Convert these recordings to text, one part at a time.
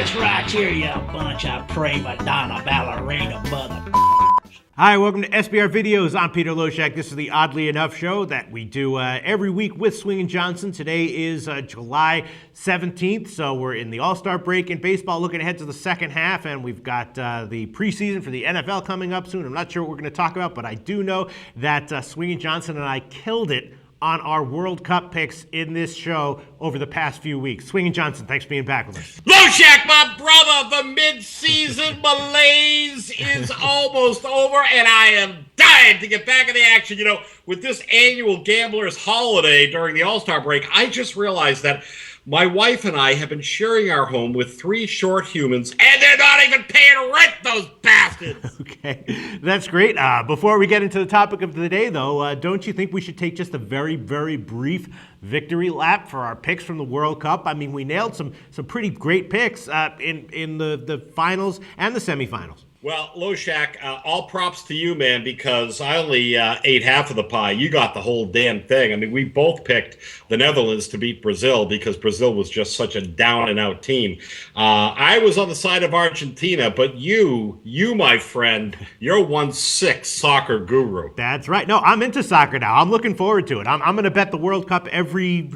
this right here, you bunch of prima donna ballerina mother. Hi, welcome to SBR Videos. I'm Peter Loshak. This is the Oddly Enough show that we do every week with Swingin' Johnson. Today is July 17th, so we're in the All-Star break in baseball, looking ahead to the second half, and we've got the preseason for the NFL coming up soon. I'm not sure what we're going to talk about, but I do know that Swingin' Johnson and I killed it on our World Cup picks in this show over the past few weeks. Swingin' Johnson, thanks for being back with us. Loshak, my brother, the mid-season malaise is almost over, and I am dying to get back in the action. You know, with this annual gambler's holiday during the All-Star break, I just realized that my wife and I have been sharing our home with three short humans, and they're not even paying rent, those bastards! Okay, that's great. Before we get into the topic of the day, though, don't you think we should take just a very, very brief victory lap for our picks from the World Cup? I mean, we nailed some pretty great picks in the finals and the semifinals. Well, Loshak, all props to you, man, because I only ate half of the pie. You got the whole damn thing. I mean, we both picked the Netherlands to beat Brazil because Brazil was just such a down-and-out team. I was on the side of Argentina, but you, my friend, you're 1-6 soccer guru. That's right. No, I'm into soccer now. I'm looking forward to it. I'm going to bet the World Cup every,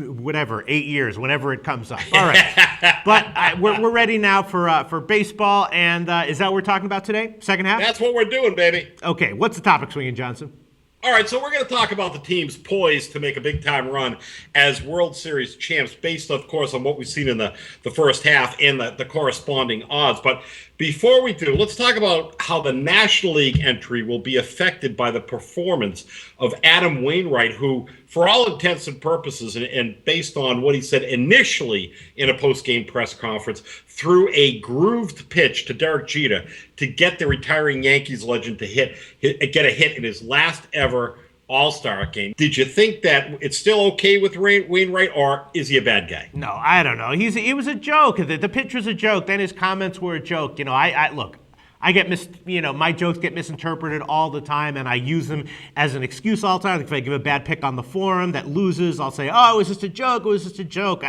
8 years, whenever it comes up. All right. But we're ready now for baseball, and is that what we're talking about today? Second half? That's what we're doing, baby. Okay, what's the topic, Swingin' Johnson? All right, so we're going to talk about the teams poised to make a big-time run as World Series champs, based, of course, on what we've seen in the first half and the corresponding odds. But before we do, let's talk about how the National League entry will be affected by the performance of Adam Wainwright, who, for all intents and purposes, and based on what he said initially in a post-game press conference, threw a grooved pitch to Derek Jeter to get the retiring Yankees legend to get a hit in his last ever All-Star game. Did you think that it's still okay with Wainwright, or is he a bad guy? No, I don't know. He was a joke. The pitch was a joke. Then his comments were a joke. You know, I look. I get my jokes get misinterpreted all the time, and I use them as an excuse all the time. If I give a bad pick on the forum that loses, I'll say, "Oh, it was just a joke. It was just a joke."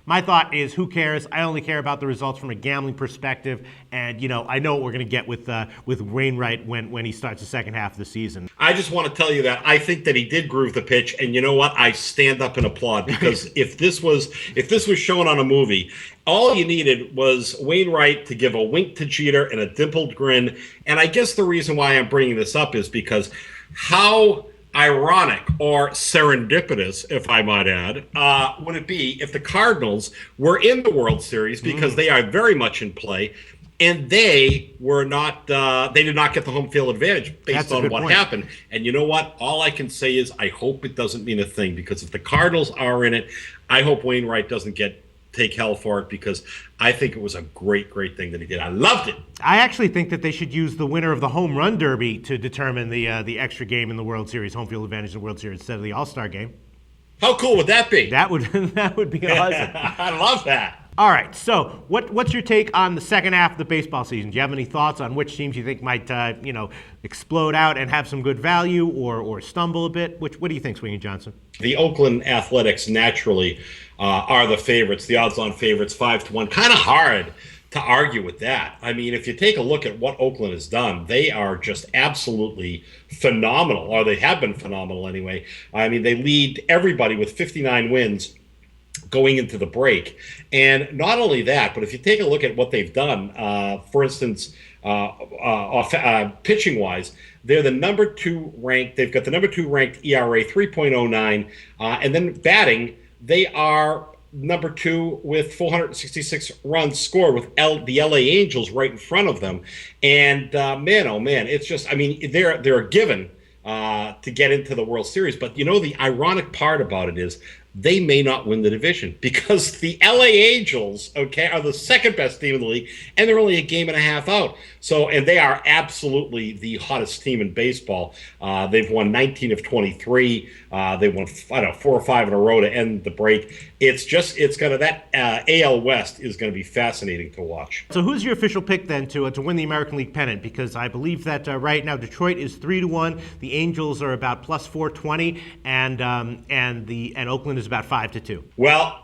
My thought is, who cares? I only care about the results from a gambling perspective, and I know what we're going to get with Wainwright when he starts the second half of the season. I just want to tell you that I think that he did groove the pitch, and you know what? I stand up and applaud, because if this was shown on a movie, all you needed was Wainwright to give a wink to Jeter and a dimpled grin. And I guess the reason why I'm bringing this up is because how ironic or serendipitous, if I might add, would it be if the Cardinals were in the World Series, because they are very much in play, and they were not. They did not get the home field advantage based on what happened. And you know what? All I can say is I hope it doesn't mean a thing, because if the Cardinals are in it, I hope Wainwright doesn't take hell for it, because I think it was a great thing that he did. I loved it. I actually think that they should use the winner of the home run derby to determine the extra game in the World Series, home field advantage in the World Series, instead of the All-Star game. How cool would that be? That would be awesome. I love that. All right, so what's your take on the second half of the baseball season? Do you have any thoughts on which teams you think might explode out and have some good value, or stumble a bit? What do you think, Swingin' Johnson? The Oakland Athletics naturally are the favorites, the odds-on favorites, 5-1. Kind of hard to argue with that. I mean, if you take a look at what Oakland has done, they are just absolutely phenomenal, or they have been phenomenal anyway. I mean, they lead everybody with 59 wins going into the break. And not only that, but if you take a look at what they've done, for instance, pitching-wise, they're the number 2 ranked. They've got the number 2 ranked ERA, 3.09. And then batting, they are number 2 with 466 runs scored, with the LA Angels right in front of them. And man, oh man, it's just, I mean, they're a given to get into the World Series. But the ironic part about it is they may not win the division, because the LA Angels, are the second best team in the league, and they're only a game and a half out. So, and they are absolutely the hottest team in baseball. They've won 19 of 23. They won 4 or 5 in a row to end the break. That AL West is going to be fascinating to watch. So who's your official pick then to win the American League pennant? Because I believe that right now Detroit is 3-1, the Angels are about plus 420, and Oakland is about 5-2. Well,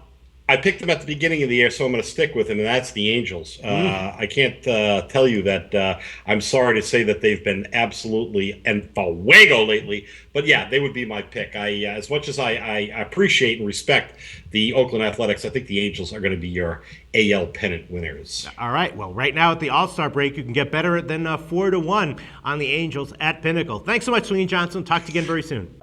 I picked them at the beginning of the year, so I'm going to stick with them, and that's the Angels. I can't tell you that I'm sorry to say that they've been absolutely en fuego lately, but yeah, they would be my pick. As much as I appreciate and respect the Oakland Athletics, I think the Angels are going to be your AL pennant winners. All right. Well, right now at the All-Star break, you can get better than 4-1 on the Angels at Pinnacle. Thanks so much, Sweeney Johnson. Talk to you again very soon.